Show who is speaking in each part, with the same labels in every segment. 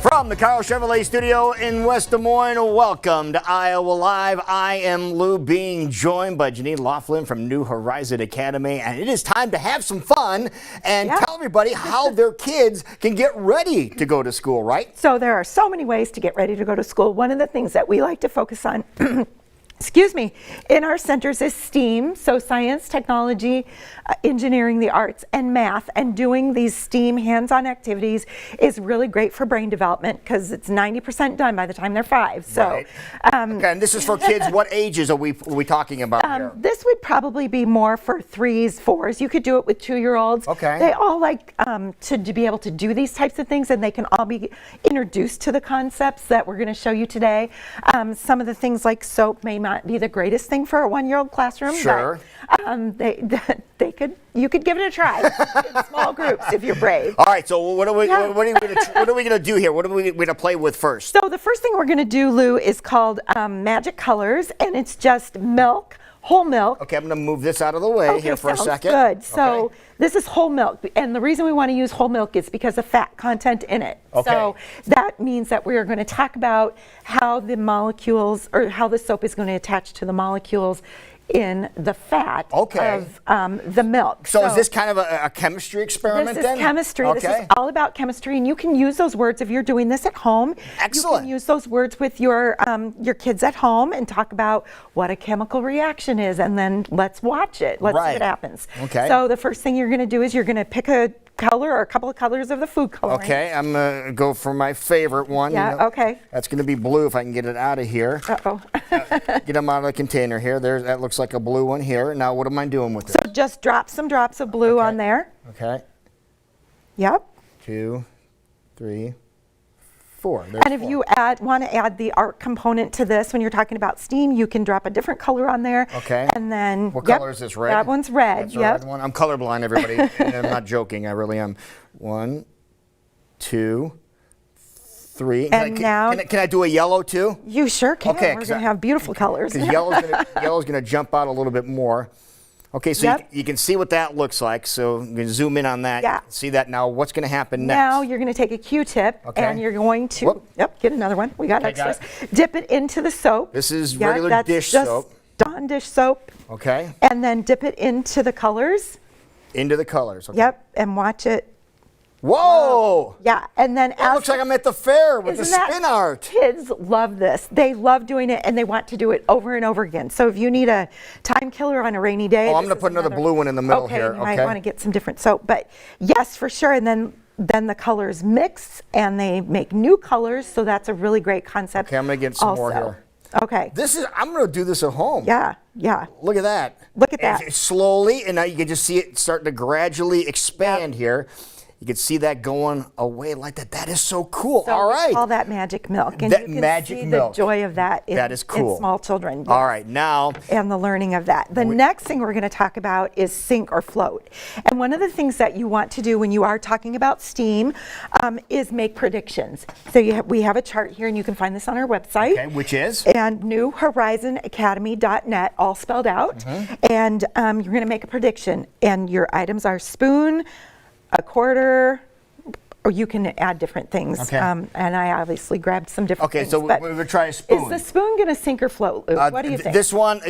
Speaker 1: From the Carl Chevrolet studio in West Des Moines, welcome to Iowa Live. I am Lou, being joined by Jeannine Laughlin from New Horizon Academy, and it is time to have some fun and tell everybody how their kids can get ready to go to school, right?
Speaker 2: So there are so many ways to get ready to go to school. One of the things that we like to focus on excuse me, in our centers is STEAM, so science, technology, engineering, the arts, and math. And doing these STEAM hands-on activities is really great for brain development because it's 90% done by the time they're 5. So,
Speaker 1: right. Okay, and this is for kids. What ages are we talking about here?
Speaker 2: This would probably be more for 3s, 4s. You could do it with 2-year-olds.
Speaker 1: Okay.
Speaker 2: They all like to be able to do these types of things, and they can all be introduced to the concepts that we're going to show you today. Some of the things like soap may not be the greatest thing for a 1-year-old classroom.
Speaker 1: Sure.
Speaker 2: But you could give it a try in small groups if you're brave.
Speaker 1: All right. So what are we going to do here? What are we going to play with first?
Speaker 2: So the first thing we're going to do, Lou, is called Magic Colors, and it's just milk. Whole milk.
Speaker 1: Okay, I'm going to move this out of the way here for a second.
Speaker 2: Good. So this is whole milk, and the reason we want to use whole milk is because of fat content in it.
Speaker 1: Okay.
Speaker 2: So that means that we are going to talk about how the molecules, or how the soap is going to attach to the molecules in the fat of the milk.
Speaker 1: So is this kind of a chemistry experiment
Speaker 2: then?
Speaker 1: This
Speaker 2: is chemistry.
Speaker 1: Okay.
Speaker 2: This is all about chemistry, and you can use those words if you're doing this at home.
Speaker 1: Excellent.
Speaker 2: You can use those words with your kids at home and talk about what a chemical reaction is, and then let's watch it. Let's see what happens.
Speaker 1: Okay.
Speaker 2: So the first thing you're going to do is you're going to pick a color or a couple of colors of the food coloring.
Speaker 1: Okay, I'm going to go for my favorite one.
Speaker 2: Yeah, okay.
Speaker 1: That's going to be blue if I can get it out of here.
Speaker 2: Uh-oh.
Speaker 1: Get them out of the container here. That looks like a blue one here. Now what am I doing with it?
Speaker 2: So just drop some drops of blue on there.
Speaker 1: Okay.
Speaker 2: Yep.
Speaker 1: 2, 3, 4.
Speaker 2: And if you want to add the art component to this, when you're talking about STEAM, you can drop a different color on there.
Speaker 1: Okay.
Speaker 2: And then
Speaker 1: what color is this? Red?
Speaker 2: That one's red.
Speaker 1: That's the red one. I'm colorblind, everybody. And I'm not joking. I really am. 1, 2, 3. Can I do a yellow too?
Speaker 2: You sure can.
Speaker 1: Okay,
Speaker 2: we're going to have beautiful colors.
Speaker 1: Because yellow's going to jump out a little bit more. Okay, so you can see what that looks like. So I'm going to zoom in on that.
Speaker 2: Yeah.
Speaker 1: See that now. What's going to happen next?
Speaker 2: Now you're going to take a Q-tip and you're going to get another one. We got extras. Dip it into the soap.
Speaker 1: This is regular dish soap.
Speaker 2: Dawn dish soap.
Speaker 1: Okay.
Speaker 2: And then dip it into the colors.
Speaker 1: Into the colors. Okay.
Speaker 2: Yep, and watch it.
Speaker 1: Whoa!
Speaker 2: Yeah, and then
Speaker 1: it looks like I'm at the fair with the spin art.
Speaker 2: Kids love this. They love doing it, and they want to do it over and over again. So if you need a time killer on a rainy day,
Speaker 1: I'm going to put another blue one in the middle here.
Speaker 2: You might want to get some different soap, but yes, for sure. And then the colors mix, and they make new colors. So that's a really great concept.
Speaker 1: Okay, I'm going to get some more here.
Speaker 2: Okay.
Speaker 1: I'm going to do this at home.
Speaker 2: Yeah, yeah.
Speaker 1: Look at that.
Speaker 2: Look at that.
Speaker 1: Slowly, and now you can just see it starting to gradually expand here. You can see that going away like that. That is so cool.
Speaker 2: So
Speaker 1: all right.
Speaker 2: We call that magic milk. And
Speaker 1: that
Speaker 2: you can
Speaker 1: magic
Speaker 2: see
Speaker 1: milk.
Speaker 2: the joy of that in,
Speaker 1: that is cool.
Speaker 2: in small children. Yes.
Speaker 1: All right, now.
Speaker 2: And the learning of that. The next thing we're going to talk about is sink or float. And one of the things that you want to do when you are talking about STEAM is make predictions. So we have a chart here, and you can find this on our website.
Speaker 1: Okay, which is?
Speaker 2: And newhorizonacademy.net, all spelled out. And you're going to make a prediction. And your items are spoon, a quarter, or you can add different things.
Speaker 1: Okay.
Speaker 2: And I obviously grabbed some different things.
Speaker 1: Okay, so we're going to try a spoon.
Speaker 2: Is the spoon going to sink or float, Luke? What do you think?
Speaker 1: This one,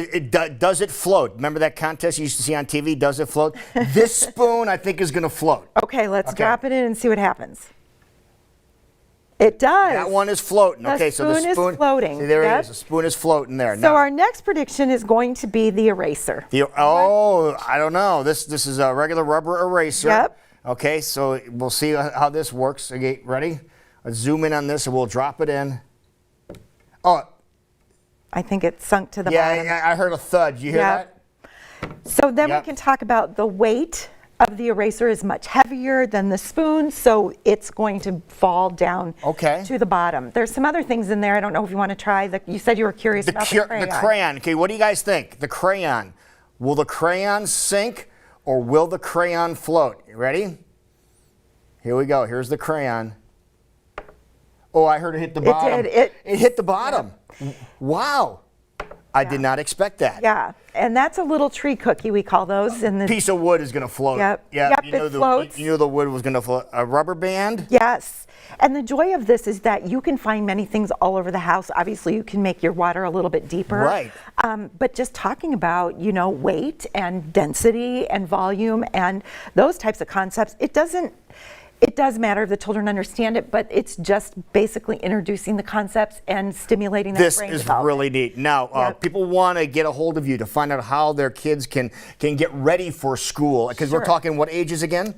Speaker 1: does it float? Remember that contest you used to see on TV, does it float? This spoon, I think, is going to float.
Speaker 2: Okay, let's drop it in and see what happens. It does.
Speaker 1: That one is floating.
Speaker 2: The spoon is floating.
Speaker 1: See, there it is. The spoon is floating there.
Speaker 2: So our next prediction is going to be the eraser.
Speaker 1: I don't know. This is a regular rubber eraser.
Speaker 2: Yep.
Speaker 1: Okay, so we'll see how this works. Okay, ready? Let's zoom in on this and we'll drop it in. Oh.
Speaker 2: I think it sunk to the bottom.
Speaker 1: Yeah, I heard a thud. You hear that?
Speaker 2: So then we can talk about the weight of the eraser is much heavier than the spoon, so it's going to fall down to the bottom. There's some other things in there. I don't know if you want to try. You said you were curious about the crayon.
Speaker 1: The crayon. Okay, what do you guys think? The crayon. Will the crayon sink? Or will the crayon float? You ready? Here we go. Here's the crayon. Oh, I heard it hit the bottom.
Speaker 2: It did.
Speaker 1: It hit the bottom. Wow. I did not expect that.
Speaker 2: Yeah, and that's a little tree cookie, we call those. And the
Speaker 1: Piece of wood is going to float.
Speaker 2: Yep.
Speaker 1: Yeah,
Speaker 2: Yep,
Speaker 1: you know
Speaker 2: it floats.
Speaker 1: You knew the wood was going to float. A rubber band?
Speaker 2: Yes. And the joy of this is that you can find many things all over the house. Obviously, you can make your water a little bit deeper.
Speaker 1: Right.
Speaker 2: But just talking about, weight and density and volume and those types of concepts, it does matter if the children understand it, but it's just basically introducing the concepts and stimulating that brain
Speaker 1: This is
Speaker 2: development.
Speaker 1: really neat. Now, people want to get a hold of you to find out how their kids can get ready for school. Because we're talking what ages again?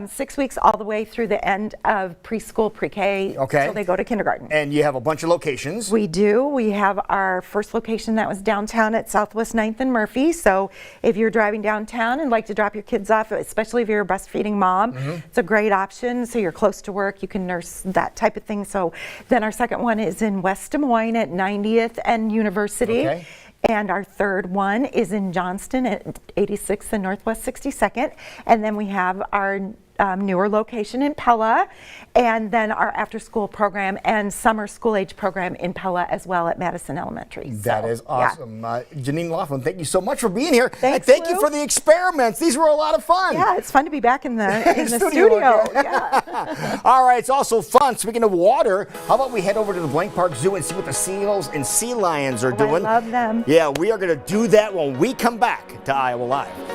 Speaker 2: 6 weeks all the way through the end of preschool, pre-K, until they go to kindergarten.
Speaker 1: And you have a bunch of locations.
Speaker 2: We do. We have our first location that was downtown at Southwest 9th and Murphy. So if you're driving downtown and like to drop your kids off, especially if you're a breastfeeding mom, it's a great option. So you're close to work, you can nurse, that type of thing. So then our second one is in West Des Moines at 90th and University.
Speaker 1: Okay.
Speaker 2: And our third one is in Johnston at 86th and Northwest 62nd. And then we have our newer location in Pella, and then our after-school program and summer school-age program in Pella as well at Madison Elementary.
Speaker 1: That is awesome. Jeannine Laughlin, thank you so much for being here.
Speaker 2: Thanks,
Speaker 1: and thank you
Speaker 2: Lou.
Speaker 1: for the experiments. These were a lot of fun.
Speaker 2: Yeah, it's fun to be back in the studio. Yeah.
Speaker 1: All right, it's also fun. Speaking of water, how about we head over to the Blank Park Zoo and see what the seals and sea lions are doing?
Speaker 2: I love them.
Speaker 1: Yeah, we are going to do that when we come back to Iowa Live.